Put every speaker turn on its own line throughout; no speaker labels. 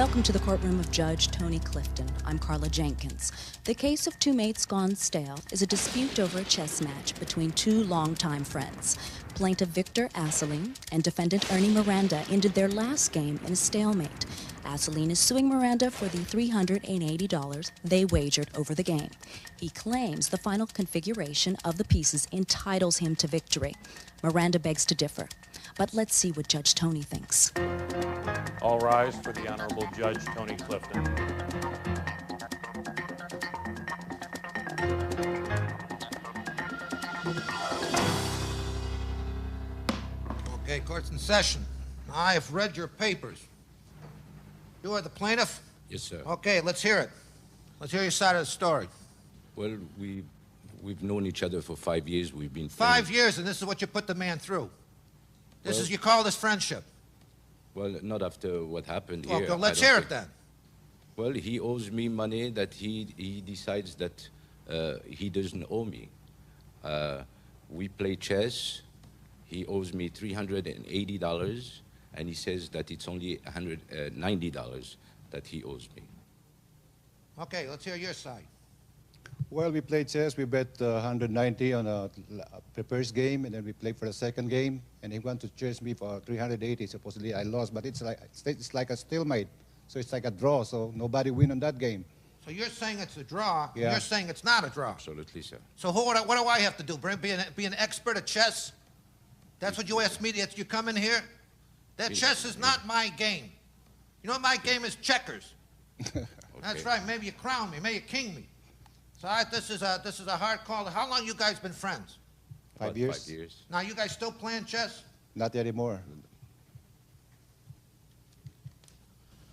Welcome to the courtroom of Judge Tony Clifton. I'm Carla Jenkins. The case of two mates gone stale is a dispute over a chess match between two longtime friends. Plaintiff Victor Asseline and defendant Ernie Miranda ended their last game in a stalemate. Asseline is suing Miranda for the $380 they wagered over the game. He claims the final configuration of the pieces entitles him to victory. Miranda begs to differ. But let's see what Judge Tony thinks.
All rise for the Honorable Judge Tony Clifton.
Okay, court's in session. I have read your papers. You are the plaintiff?
Yes, sir.
Okay, let's hear it. Let's hear your side of the story.
Well, we've known each other for 5 years. We've been
Five
friends.
years, and this is what you put the man through. This
Well-
is, you call this friendship.
Well, not after what happened
Well,
here.
let's
I don't
hear it
think-
then.
Well, he owes me money that he decides that he doesn't owe me. We play chess. He owes me $380, and he says that it's only $190 that he owes me.
Okay, let's hear your side.
Well, we played chess. We bet 190 on the first game, and then we played for the second game. And he wanted to chase me for 380. Supposedly, I lost, but it's like a stalemate. So it's like a draw. So nobody win on that game.
So you're saying it's a draw.
Yeah.
You're saying it's not a draw.
Absolutely, sir.
So what do I have to do? Be an expert at chess? That's what you asked me that you come in here? That chess is not my game. You know what my game is? Checkers. That's right. Maybe you crown me. Maybe you king me. So this is a hard call. How long you guys been friends?
Five
About
years.
5 years.
Now you guys still playing chess?
Not anymore.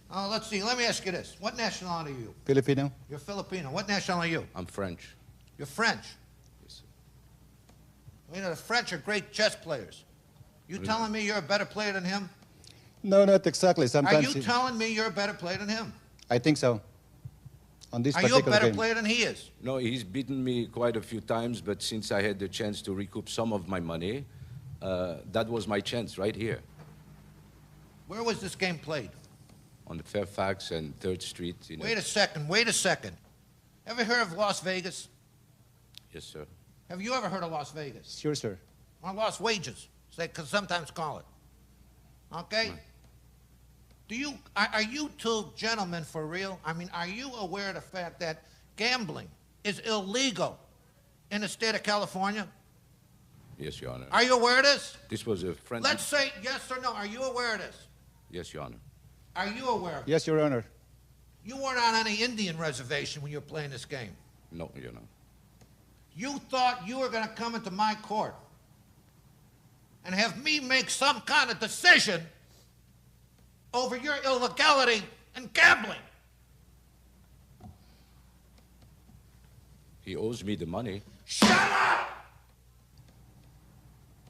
Oh, let's see. Let me ask you this. What nationality are you?
Filipino.
You're Filipino. What nationality are you?
I'm French.
You're French.
Yes, sir.
You know, the French are great chess players. You telling me you're a better player than him?
No, not exactly.
Are
Sometimes
you telling me you're a better player than him?
I think so. On this
Are you a
particular
better
game.
player than he is?
No, he's beaten me quite a few times, but since I had the chance to recoup some of my money, that was my chance right here
Where was this game played?
on the Fairfax and 3rd Street.
Wait a second. Ever heard of Las Vegas?
Yes, sir.
Have you ever heard of Las Vegas?
Sure, sir.
Or Las Wages, they could sometimes call it. Okay? Are you two gentlemen for real? I mean, are you aware of the fact that gambling is illegal in the state of California?
Yes, Your Honor.
Are you aware of this?
This was a friend.
Let's say yes or no. Are you aware of this?
Yes, Your Honor.
Are you aware of it?
Yes, Your Honor.
You weren't on any Indian reservation when you were playing this game.
No, Your Honor.
You thought you were going to come into my court and have me make some kind of decision over your illegality in gambling.
He owes me the money.
Shut up!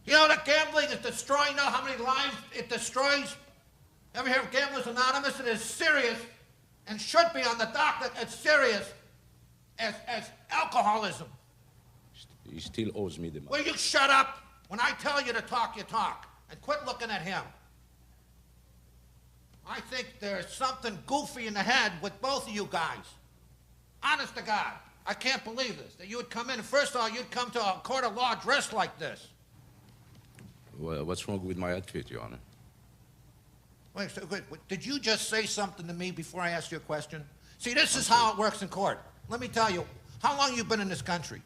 You know that gambling is destroying, you know how many lives it destroys? Ever hear of Gamblers Anonymous? It is serious and should be on the docket as serious as alcoholism.
He still owes me the money.
Will you shut up? When I tell you to talk, you talk. And quit looking at him. I think there's something goofy in the head with both of you guys. Honest to God. I can't believe this. That you would come in, first of all, you'd come to a court of law dressed like this.
Well, what's wrong with my outfit, Your Honor?
Wait, did you just say something to me before I asked you a question? See, this is how it works in court. Let me tell you, how long you been in this country?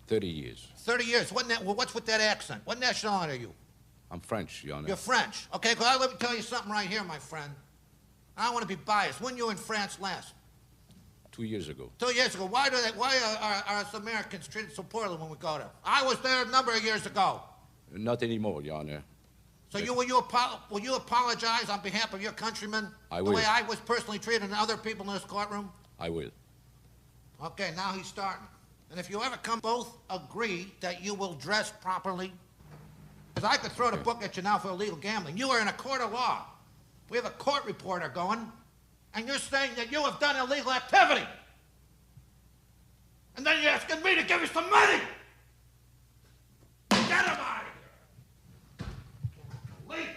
30 years.
30 years. What's with that accent? What nationality are you?
I'm French, Your Honor.
You're French. Okay, well, let me tell you something right here, my friend. I don't want to be biased. When you were in France last?
2 years ago.
2 years ago. Why are us Americans treated so poorly when we go there? I was there a number of years ago.
Not anymore, Your Honor.
So will you apologize on behalf of your countrymen?
I will.
The way I was personally treated and other people in this courtroom?
I will.
Okay, now he's starting. And if you ever come, both agree that you will dress properly. Because I could throw the book at you now for illegal gambling. You are in a court of law. We have a court reporter going, and you're saying that you have done illegal activity. And then you're asking me to give you some money. Get him out of here. Please.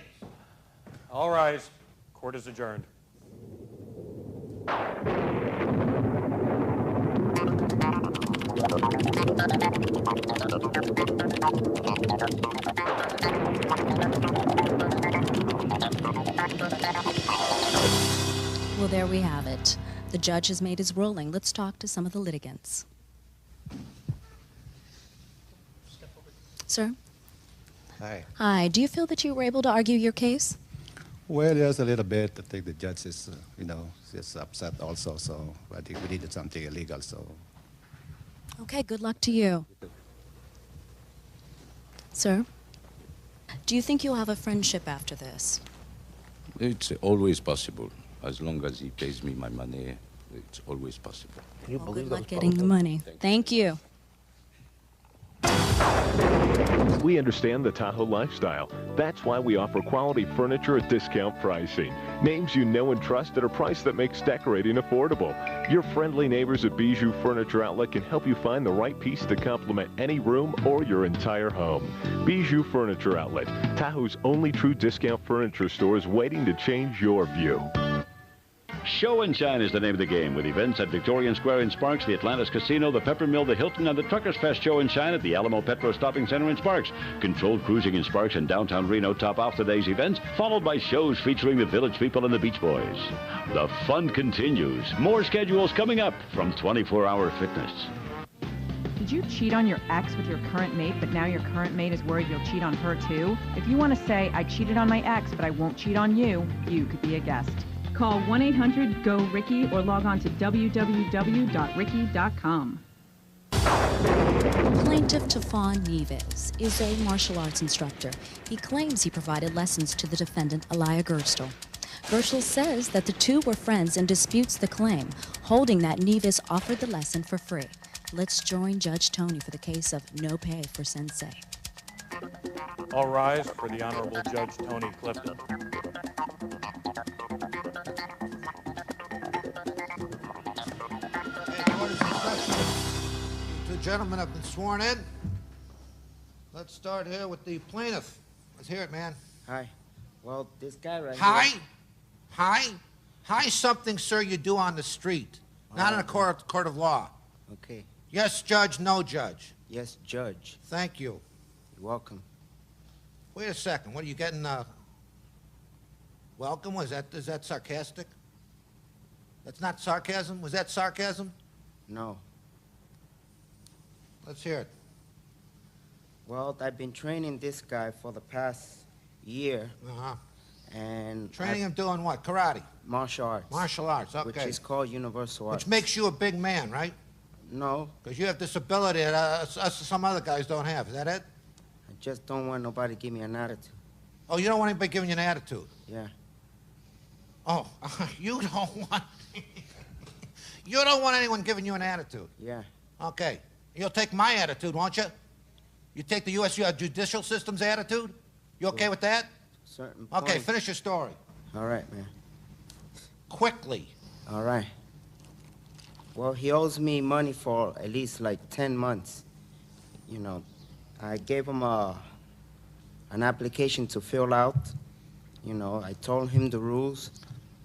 All rise. Court is adjourned.
Well, there we have it. The judge has made his ruling. Let's talk to some of the litigants. Sir?
Hi.
Hi. Do you feel that you were able to argue your case?
Well, yes, a little bit. I think the judge is, just upset also. So I think we needed something illegal. So
Okay, good luck to you. Sir? Do you think you'll have a friendship after this?
It's always possible. As long as he pays me my money, it's always possible.
Can you
Well,
believe
good
those
luck getting the
photos?
money. Thank you.
We understand the Tahoe lifestyle. That's why we offer quality furniture at discount pricing. Names you know and trust at a price that makes decorating affordable. Your friendly neighbors at Bijou Furniture Outlet can help you find the right piece to complement any room or your entire home. Bijou Furniture Outlet, Tahoe's only true discount furniture store, is waiting to change your view.
Show and Shine is the name of the game, with events at Victorian Square in Sparks, the Atlantis Casino, the Peppermill, the Hilton, and the Truckers Fest Show and Shine at the Alamo Petro Stopping Center in Sparks. Controlled cruising in Sparks and downtown Reno top off today's events, followed by shows featuring the Village People and the Beach Boys. The fun continues. More schedules coming up from 24-Hour Fitness.
Did you cheat on your ex with your current mate, but now your current mate is worried you'll cheat on her too? If you want to say, I cheated on my ex, but I won't cheat on you, you could be a guest. Call 1-800-GO-RICKY or log on to www.ricky.com.
Plaintiff Tafon Neves is a martial arts instructor. He claims he provided lessons to the defendant, Elia Gerstel. Gerstel says that the two were friends and disputes the claim, holding that Neves offered the lesson for free. Let's join Judge Tony for the case of no pay for sensei.
All rise for the Honorable Judge Tony Clifton.
Two gentlemen have been sworn in. Let's start here with the plaintiff. Let's hear it, man.
Hi. Well, this guy right
Hi?
here...
Hi? Hi something, sir, you do on the street, not in a court of law.
Okay.
Yes, judge, no judge.
Yes, Judge.
Thank you.
You're welcome.
Wait a second. What are you getting, welcome? Is that sarcastic? That's not sarcasm? Was that sarcasm?
No.
Let's hear it.
Well, I've been training this guy for the past year,
Uh-huh.
and...
Training him doing what? Karate?
Martial arts.
Martial arts, okay.
Which is called universal arts.
Which makes you a big man, right?
No.
Because you have this ability that some other guys don't have. Is that it?
I just don't want nobody to give me an attitude.
Oh, you don't want anybody giving you an attitude?
Yeah.
Oh, you don't want... you don't want anyone giving you an attitude?
Yeah.
Okay. You'll take my attitude, won't you? You take the U.S. judicial system's attitude? You okay with that?
Certain point.
Okay, finish your story.
All right, man.
Quickly.
All right. Well, he owes me money for at least like 10 months. You know, I gave him an application to fill out. You know, I told him the rules.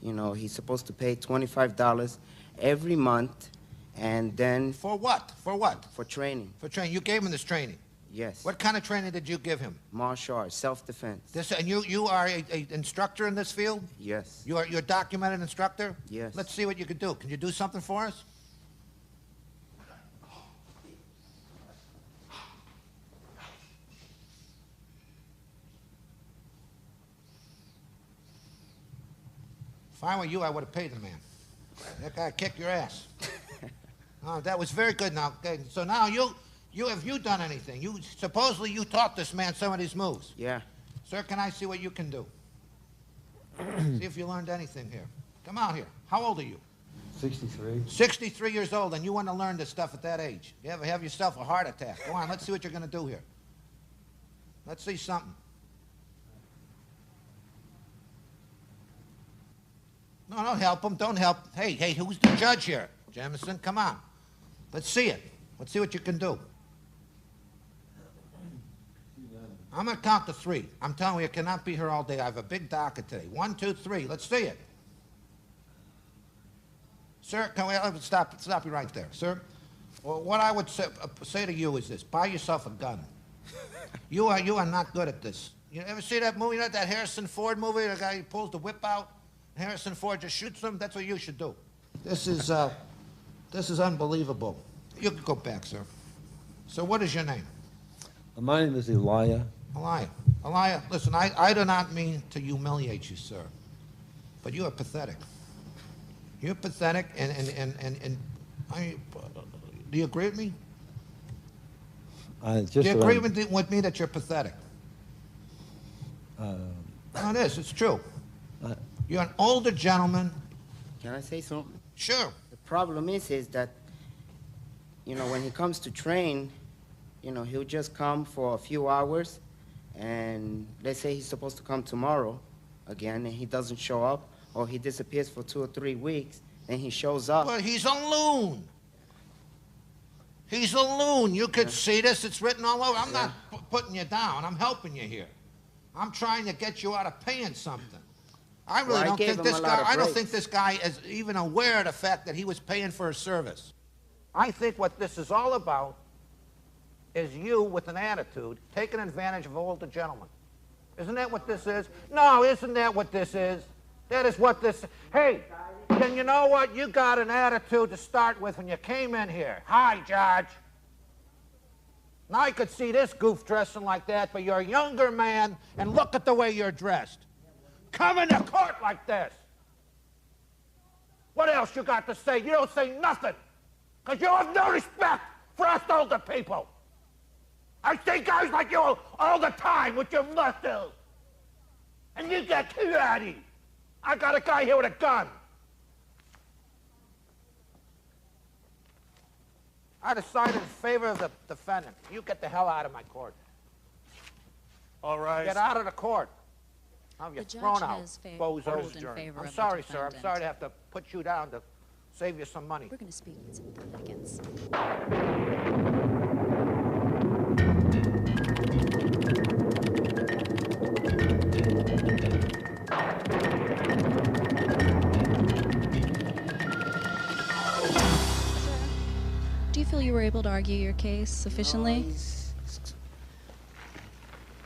You know, he's supposed to pay $25 every month, and then...
For what? For what?
For training.
For training. You gave him this training?
Yes.
What kind of training did you give him?
Martial arts, self-defense.
And you are a instructor in this field?
Yes.
You're a documented instructor?
Yes.
Let's see what you can do. Can you do something for us? If I were you, I would have paid the man. That guy kicked your ass. Oh, that was very good. Now, okay, so now have you done anything? Supposedly you taught this man some of these moves.
Yeah.
Sir, can I see what you can do? See if you learned anything here. Come out here. How old are you?
63.
63 years old, and you want to learn this stuff at that age. You ever have yourself a heart attack? Go on, let's see what you're going to do here. Let's see something. No, don't help him. Don't help. Hey, who's the judge here? Jamison, come on. Let's see it. Let's see what you can do. I'm going to count to 3. I'm telling you, I cannot be here all day. I have a big docket today. 1, 2, 3. Let's see it. Sir, can we stop you right there, sir? Well, what I would say to you is this: buy yourself a gun. You are not good at this. You ever see that movie, that Harrison Ford movie? The guy who pulls the whip out, and Harrison Ford just shoots him. That's what you should do. This is unbelievable. You can go back, sir. So what is your name?
My name is Elijah.
Elijah, listen, I do not mean to humiliate you, sir, but you are pathetic. You're pathetic, and do you agree with me? Do you agree with me that you're pathetic? No, it is. It's true. You're an older gentleman.
Can I say something?
Sure.
The problem is that, you know, when he comes to train, you know, he'll just come for a few hours, and let's say he's supposed to come tomorrow again, and he doesn't show up, or he disappears for 2 or 3 weeks, then he shows up.
Well, he's a loon. He's a loon. You could see this. It's written all over. I'm not putting you down. I'm helping you here. I'm trying to get you out of paying something. I really don't think this guy. I don't think this guy is even aware of the fact that he was paying for his service. I think what this is all about is you with an attitude taking advantage of older gentlemen. Isn't that what this is? No, isn't that what this is? That is what this. Hey, then you know what? You got an attitude to start with when you came in here. Hi, Judge. Now I could see this goof dressing like that, but you're a younger man, and look at the way you're dressed. Come into court like this. What else you got to say? You don't say nothing, because you have no respect for us older people. I see guys like you all the time with your muscles, and you get karate. I got a guy here with a gun. I decided in favor of the defendant. You get the hell out of my court.
All right.
Get out of the court. I'll get thrown out, bozo.
I'm
sorry, sir. I'm sorry to have to put you down to save you some money.
We're going to speak in some litigants. Do you feel you were able to argue your case sufficiently?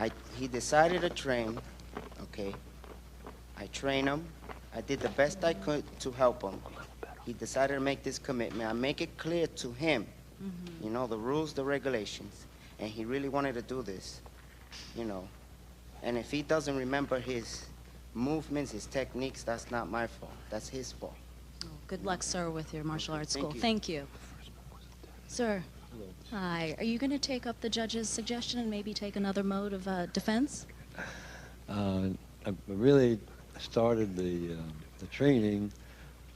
No, he decided to train, okay? I trained him. I did the best I could to help him. He decided to make this commitment. I make it clear to him, you know, the rules, the regulations, and he really wanted to do this, you know. And if he doesn't remember his movements, his techniques, that's not my fault. That's his fault.
Oh, good luck, sir, with your martial arts school. Thank you. Sir, hi. Are you going to take up the judge's suggestion and maybe take another mode of defense?
I really started the training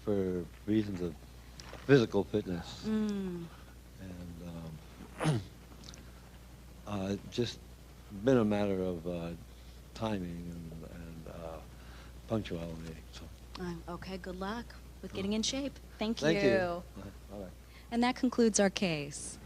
for reasons of physical fitness. And just been a matter of timing and punctuality. So.
Okay, good luck with getting in shape. Thank you.
Thank you. All right.
And that concludes our case.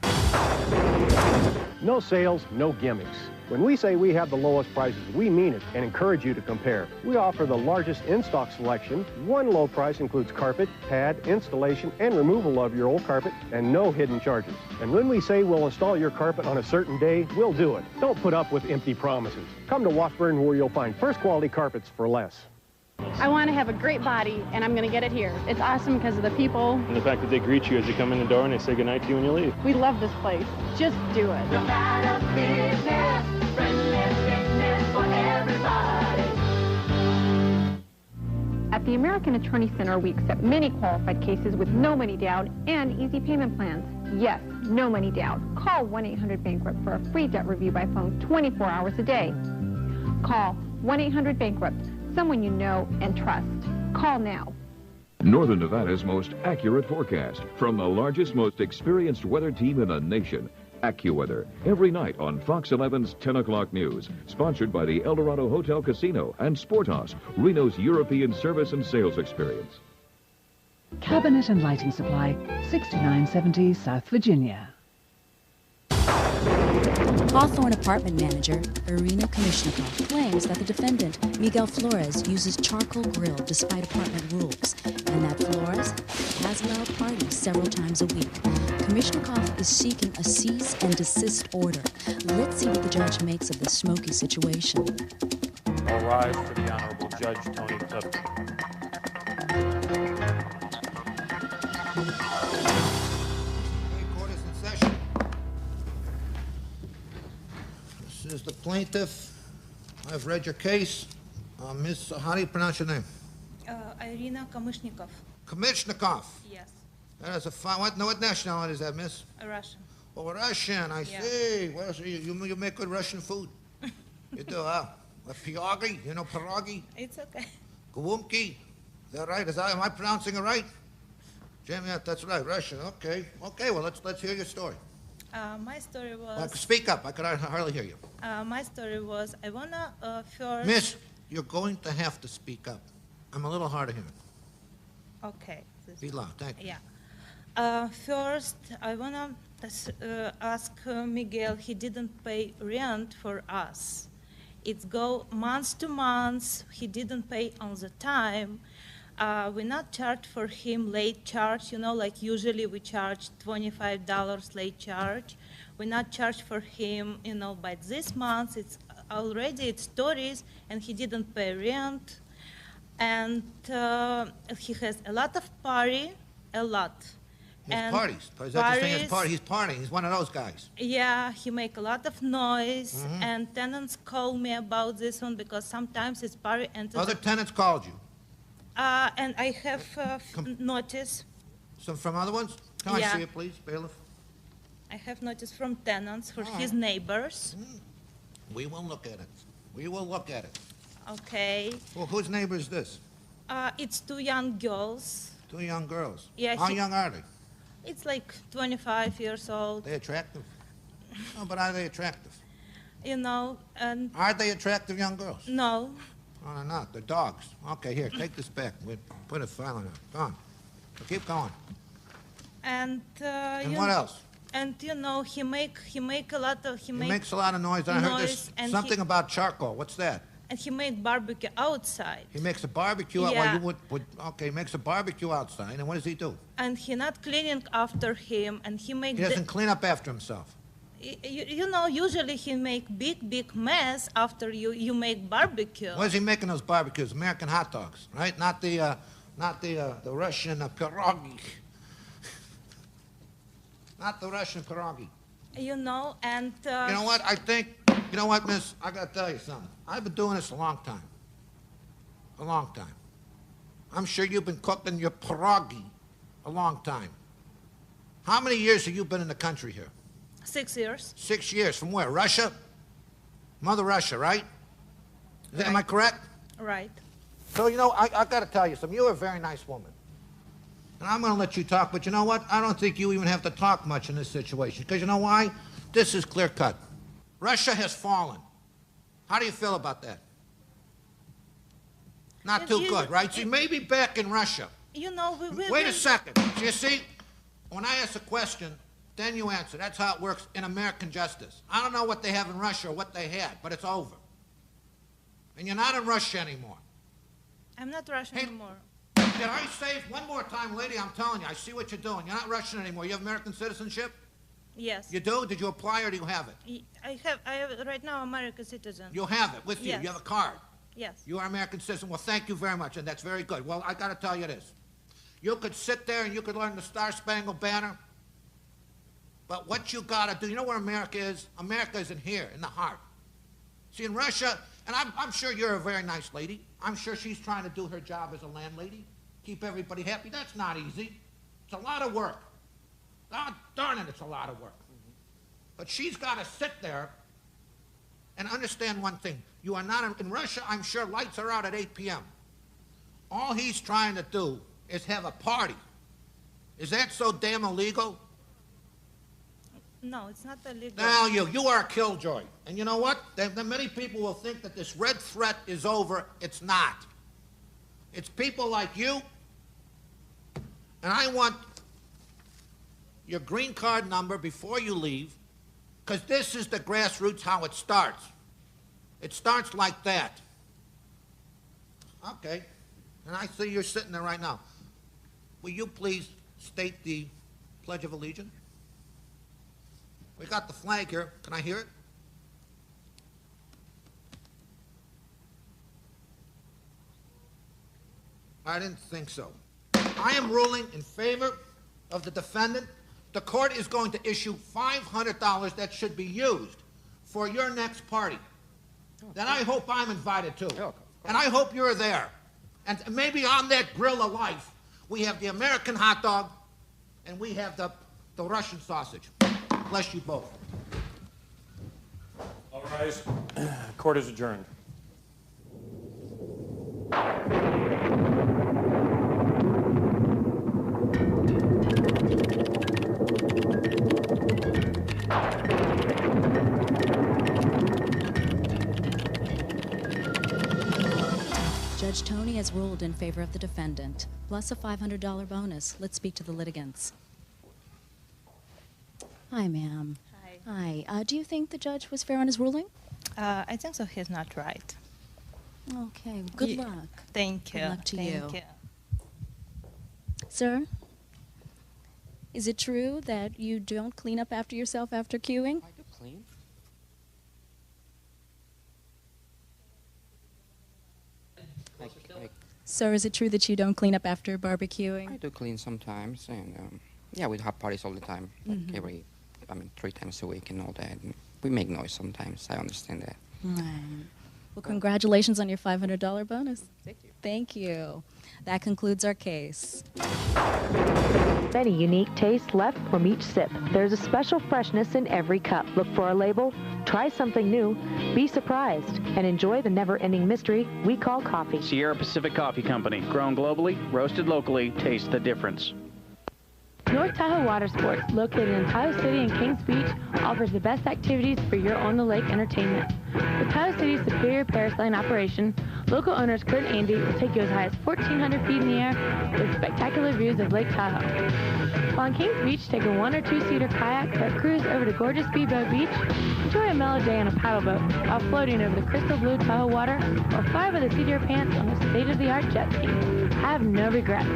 No sales, no gimmicks. When we say we have the lowest prices, we mean it and encourage you to compare. We offer the largest in-stock selection. One low price includes carpet, pad, installation, and removal of your old carpet, and no hidden charges. And when we say we'll install your carpet on a certain day, we'll do it. Don't put up with empty promises. Come to Washburn, where you'll find first-quality carpets for less.
I want to have a great body, and I'm going to get it here. It's awesome because of the people.
And the fact that they greet you as you come in the door and they say goodnight to you when you leave.
We love this place. Just do it.
No matter business, friendly fitness for everybody.
At the American Attorney Center, we accept many qualified cases with no money down and easy payment plans. Yes, no money down. Call 1-800-BANKRUPT for a free debt review by phone 24 hours a day. Call 1-800-BANKRUPT. Someone you know and trust. Call now.
Northern Nevada's most accurate forecast from the largest, most experienced weather team in the nation, AccuWeather, every night on Fox 11's 10 o'clock news. Sponsored by the Eldorado Hotel Casino and Sportos, Reno's European service and sales experience.
Cabinet and Lighting Supply, 6970 South Virginia.
Hawthorne apartment manager Irina Komishnikov claims that the defendant, Miguel Flores, uses charcoal grill despite apartment rules, and that Flores has allowed parties several times a week. Komishnikov is seeking a cease and desist order. Let's see what the judge makes of this smoky situation.
All rise for the Honorable Judge Tony Clifton.
Court is in session. This is the plaintiff. I've read your case. Miss, how do you pronounce your name?
Irina Komishnikov.
Komishnikov.
Yes.
That is a fine. What nationality is that, miss?
A Russian.
Oh, Russian. I see. Well, so you make good Russian food. You do, huh? A pierogi. You know pierogi?
It's okay.
Gawumki. Is that right? Am I pronouncing it right? Jamie, yeah, that's right. Russian. Okay. Okay. Well, let's hear your story.
My story was.
Well, speak up. I could hardly hear you.
My story was. I wanna first.
Miss, you're going to have to speak up. I'm a little hard of hearing.
Okay.
Be loud. Thank you.
Yeah. First, I wanna ask Miguel. He didn't pay rent for us. It's go months to months. He didn't pay on the time. We not charged for him late charge. You know, like usually we charge $25 late charge. We not charged for him. You know, but this month it's 30s, and he didn't pay rent. And he has a lot of party, a lot.
His parties. Is that you're saying his party? He's partying. He's one of those guys.
Yeah, he make a lot of noise,
Mm-hmm.
and tenants call me about this one because sometimes it's party and
Other tenants called you.
and I have notice.
Some from other ones? Can I
Yeah.
see it, please, bailiff?
I have notice from tenants for
All
his
right.
neighbors.
We will look at it. We will look at it.
Okay.
Well, whose neighbor is this?
It's two young girls.
Two young girls.
Yeah,
How young are they?
It's like 25 years old.
They attractive? No, but are they attractive?
You know, and
Are they attractive young girls?
no,
No, they're not. They're dogs. Okay, here, take this back. We'll put a file on it. Go on. Keep going.
and
And
you
what
know,
else?
And you know, he make a lot of
He makes a lot of noise. I heard there's
and
something about charcoal. What's that?
and he made barbecue outside.
He makes a barbecue out.
Yeah.
Well, you would, okay, he makes a barbecue outside. And what does he do?
And he not cleaning after him, and he make
He doesn't clean up after himself.
you know, usually he make big mess after you make barbecue.
Where's he making those barbecues? American hot dogs, right? Not the Russian pierogi. Not the Russian pierogi.
You know, and
You know what? I think, you know what, miss? I gotta tell you something. I've been doing this a long time. A long time. I'm sure you've been cooking your pierogi a long time. How many years have you been in the country here?
6 years.
6 years. From where? Russia? Mother Russia, right? Am I correct?
Right.
So, you know, I got to tell you something. You're a very nice woman. And I'm going to let you talk, but you know what? I don't think you even have to talk much in this situation. Because you know why? This is clear cut. Russia has fallen. How do you feel about that? Not too good, right? So you may be back in Russia.
You know,
Wait a second. You see, when I ask a question, then you answer. That's how it works in American justice. I don't know what they have in Russia or what they had, but it's over. And you're not in Russia anymore.
I'm not Russian anymore.
Did I say one more time, lady? I'm telling you, I see what you're doing. You're not Russian anymore. You have American citizenship?
Yes.
You do? Did you apply or do you have it?
I have right now American citizen.
You have it with you.
Yes.
You have a card.
Yes.
You are American citizen. Well, thank you very much, and that's very good. Well, I got to tell you this. You could sit there and you could learn the Star-Spangled Banner, but what you got to do, you know where America is? America is in here, in the heart. See, in Russia, and I'm sure you're a very nice lady. I'm sure she's trying to do her job as a landlady, keep everybody happy. That's not easy. It's a lot of work. God darn it, it's a lot of work. But she's got to sit there and understand one thing. You are not, in Russia, I'm sure lights are out at 8 p.m. All he's trying to do is have a party. Is that so damn illegal?
No, it's not illegal.
Now you are a killjoy. And you know what? Many people will think that this red threat is over. It's not. It's people like you. And I want your green card number before you leave. Because this is the grassroots how it starts. It starts like that. Okay. And I see you're sitting there right now. Will you please state the Pledge of Allegiance? We got the flag here. Can I hear it? I didn't think so. I am ruling in favor of the defendant. The court is going to issue $500 that should be used for your next party. Then I hope I'm invited too. And I hope you're there. And maybe on that grill of life, we have the American hot dog and we have the Russian sausage. Bless you both.
All rise. Court is adjourned.
Judge Tony has ruled in favor of the defendant, plus a $500 bonus. Let's speak to the litigants. Hi, ma'am.
Hi.
Hi. Do you think the judge was fair on his ruling?
I think so. He's not right.
Okay. Good luck.
Thank you.
Good luck to you.
Thank you.
Sir, is it true that you don't clean up after yourself after queuing?
I do clean.
Sir, is it true that you don't clean up after barbecuing?
I do clean sometimes, and yeah, we have parties all the time, like 3 times a week and all that. And we make noise sometimes. I understand that.
Right. Well, congratulations on your $500 bonus.
Thank you.
Thank you. That concludes our case.
Many unique tastes left from each sip. There's a special freshness in every cup. Look for a label, try something new, be surprised, and enjoy the never-ending mystery we call coffee.
Sierra Pacific Coffee Company. Grown globally, roasted locally, taste the difference.
North Tahoe Water Sports, located in Tahoe City and Kings Beach, offers the best activities for your on-the-lake entertainment. With Tahoe City's superior paraslide operation, local owners Kurt and Andy will take you as high as 1,400 feet in the air with spectacular views of Lake Tahoe. While in Kings Beach, take a 1- or 2-seater kayak that cruise over to gorgeous Speedboat Beach, enjoy a mellow day on a paddleboat while floating over the crystal blue Tahoe water, or fly with a Sea-Doo pants on a state-of-the-art jet ski. Have no regrets.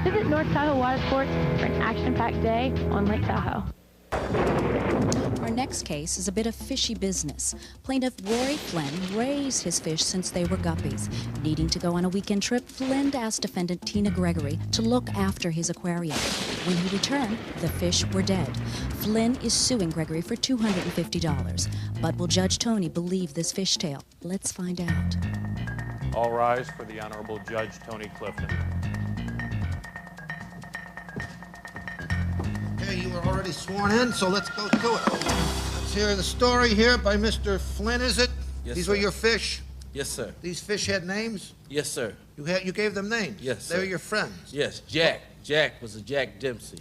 Visit North Tahoe Water Sports for an action-packed day on Lake Tahoe.
Our next case is a bit of fishy business. Plaintiff Rory Flynn raised his fish since they were guppies. Needing to go on a weekend trip, Flynn asked defendant Tina Gregory to look after his aquarium. When he returned, the fish were dead. Flynn is suing Gregory for $250. But will Judge Tony believe this fish tale? Let's find out.
All rise for the Honorable Judge Tony Clifton.
Okay, you were already sworn in, so let's go to it. Let's hear the story here by Mr. Flynn, is it?
Yes,
These
sir.
were your fish?
Yes, sir.
These fish had names?
Yes, sir.
You gave them names?
Yes,
They
sir.
were your friends?
Yes, Jack. Jack was a Jack Dempsey,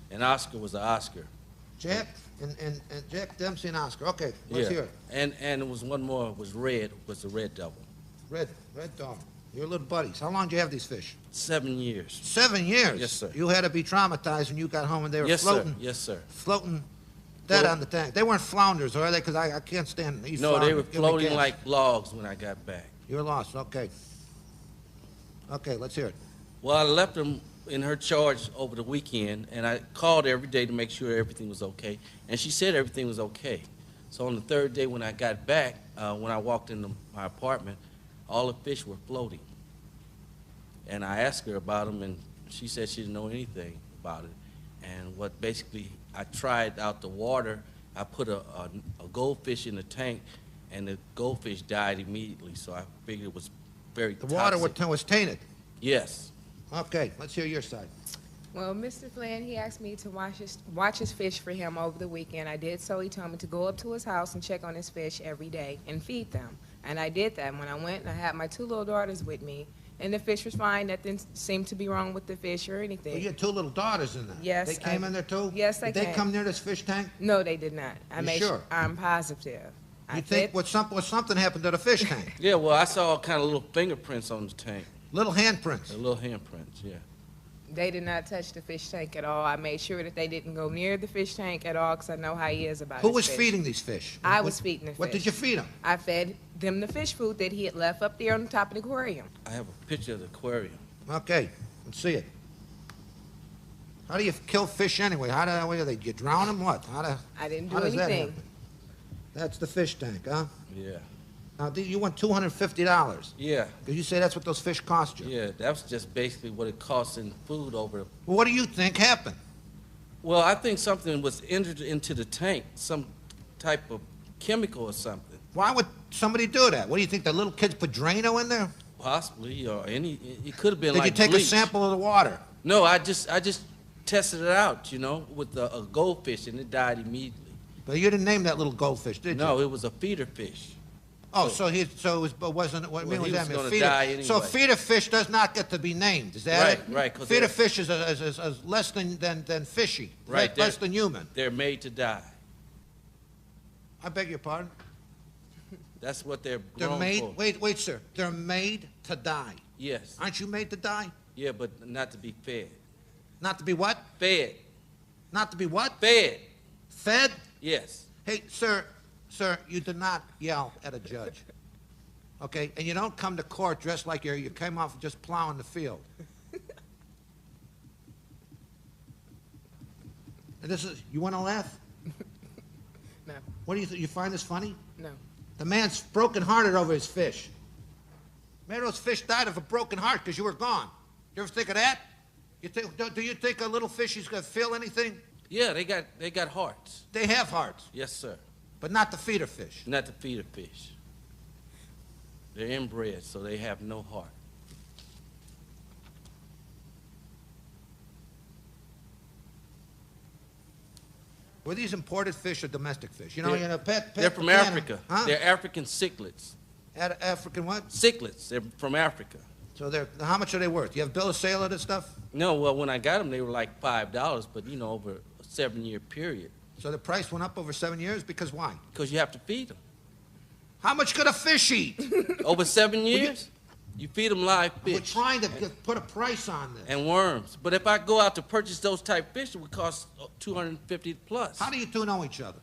and Oscar was an Oscar.
Jack and Jack Dempsey and Oscar. Okay, let's hear it.
And it was one more, was Red, was the Red Devil.
Red Dog. Your little buddies. How long did you have these fish?
7 years.
7 years?
Yes, sir.
You had to be traumatized when you got home and they were
Yes,
floating.
sir. Yes, sir.
Floating dead on the tank. They weren't flounders, are they? Because I can't stand these
No, they
flounders.
were
Give me
floating
gas.
like logs when I got back.
You were lost. Okay. Okay, let's hear it.
Well, I left them in her charge over the weekend, and I called her every day to make sure everything was okay, and she said everything was okay. So on the 3rd day when I got back, when I walked into my apartment, all the fish were floating. And I asked her about them, and she said she didn't know anything about it. And what basically, I tried out the water. I put a goldfish in the tank, and the goldfish died immediately. So I figured it was very
The water
toxic.
was tainted.
Yes.
Okay, let's hear your side.
Well, Mr. Flynn, he asked me to watch his fish for him over the weekend. I did so. He told me to go up to his house and check on his fish every day and feed them. And I did that. When I went, I had my 2 little daughters with me, and the fish was fine. Nothing seemed to be wrong with the fish or anything.
Well, you had 2 little daughters in there.
Yes.
They came in there too?
Yes,
Did they come near this fish tank?
No, they did not.
You sure?
I'm positive.
You think something happened to the fish tank?
Yeah, well, I saw kind of little fingerprints on the tank.
Little handprints?
Little handprints, yeah.
They did not touch the fish tank at all. I made sure that they didn't go near the fish tank at all because I know how he is about
Who
his
was
fish.
feeding these fish?
I was feeding the fish.
What did you feed them?
I fed them the fish food that he had left up there on the top of the aquarium.
I have a picture of the aquarium.
Okay, let's see it. How do you kill fish anyway? What do you drown them? What?
I didn't do
how does that
anything.
happen? That's the fish tank, huh?
Yeah.
Now, you want $250.
Yeah.
Because you say that's what those fish cost you.
Yeah, that was just basically what it costs in food over.
Well, what do you think happened?
Well, I think something was entered into the tank, some type of chemical or something.
Why would somebody do that? What do you think, the little kids put Drano in there?
Possibly, or it could have been
Did
like
you take
bleach.
a sample of the water?
No, I just tested it out, with a goldfish, and it died immediately.
But you didn't name that little goldfish, did you?
No, it was a feeder fish.
Oh, so it wasn't, what
Well,
was
he
that?
was gonna
Feeder-
die anyway.
So feeder fish does not get to be named, is that it?
Right, 'cause
Feeder
they're-
fish is less than fishy,
Right,
less than human.
They're made to die.
I beg your pardon?
That's what they're
They're
grown
made,
for.
wait, sir. They're made to die.
Yes.
Aren't you made to die?
Yeah, but not to be fed.
Not to be what?
Fed.
Not to be what?
Fed.
Fed?
Yes.
Hey, sir, you do not yell at a judge. Okay? And you don't come to court dressed like you came off just plowing the field. And you want to laugh?
No.
What do you think? You find this funny?
No.
The man's broken-hearted over his fish. Maybe those fish died of a broken heart because you were gone. You ever think of that? Do you think a little fish is going to feel anything?
Yeah, they got hearts.
They have hearts.
Yes, sir.
But not the feeder fish.
Not the feeder fish. They're inbred, so they have no heart.
Were these imported fish or domestic fish?
They're from Africa.
Huh?
They're African cichlids.
African what?
Cichlids. They're from Africa.
So how much are they worth? You have a bill of sale of this stuff?
No, well, when I got them, they were like $5, but over a 7-year period.
So the price went up over 7 years because why?
Because you have to feed them.
How much could a fish eat?
Over 7 years, you feed them live fish.
We're trying to put a price on this.
And worms. But if I go out to purchase those type fish, it would cost $250 plus.
How do you two know each other?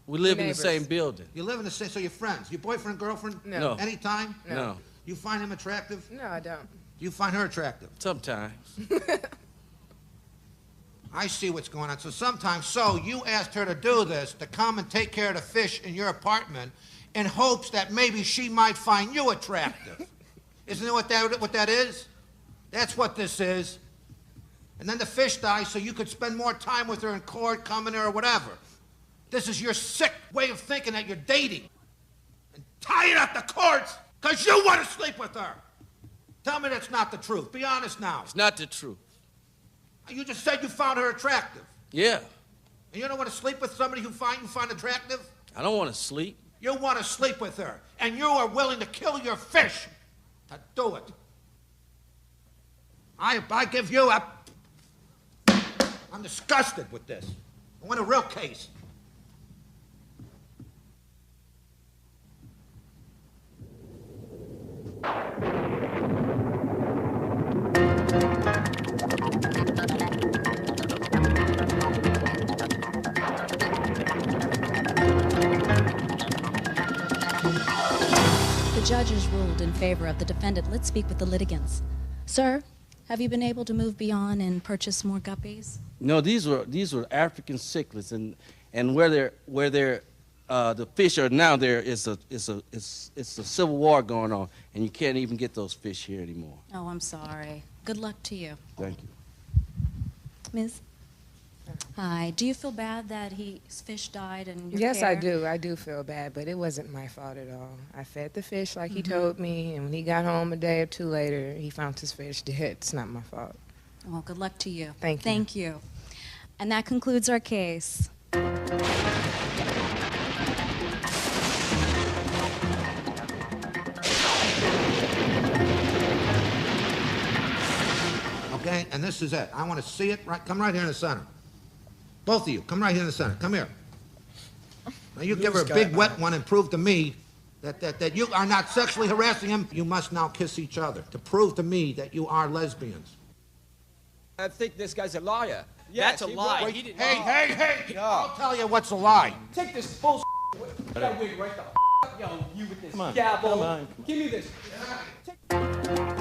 We live in the
Neighbors.
same building.
You live in the same, so you're friends. Your boyfriend, girlfriend?
No.
Anytime?
No.
You find him attractive?
No, I don't.
Do you find her attractive?
Sometimes.
I see what's going on. So you asked her to do this, to come and take care of the fish in your apartment in hopes that maybe she might find you attractive. Isn't it what that is? That's what this is. And then the fish dies so you could spend more time with her in court, coming here, or whatever. This is your sick way of thinking that you're dating. And tying up the courts because you want to sleep with her. Tell me that's not the truth. Be honest now.
It's not the truth.
You just said you found her attractive.
Yeah.
And you don't want to sleep with somebody you find attractive?
I don't want to sleep.
You want to sleep with her, and you are willing to kill your fish to do it. I give you I'm disgusted with this. I want a real case.
The judge has ruled in favor of the defendant. Let's speak with the litigants. Sir, have you been able to move beyond and purchase more guppies?
No, these were African cichlids, and where the fish are now, it's a civil war going on, and you can't even get those fish here anymore.
Oh, I'm sorry. Good luck to you.
Thank you.
Ms. Hi. Do you feel bad that his fish died and your
Yes,
care?
I do. I do feel bad, but it wasn't my fault at all. I fed the fish like he told me, and when he got home a day or two later, he found his fish dead. It's not my fault.
Well, good luck to you.
Thank you.
Thank you. And that concludes our case.
Okay, and this is it. I want to see it. Come right here in the center. Both of you, come right here in the center. Come here. Now you give her a big wet one and prove to me that you are not sexually harassing him. You must now kiss each other to prove to me that you are lesbians.
I think this guy's a liar.
That's a lie.
was.
He didn't.
Hey! I'll tell you what's a lie.
Take this bullshit. That wig right the up, yo, you with this
Come on,
gavel.
come on.
Give me this.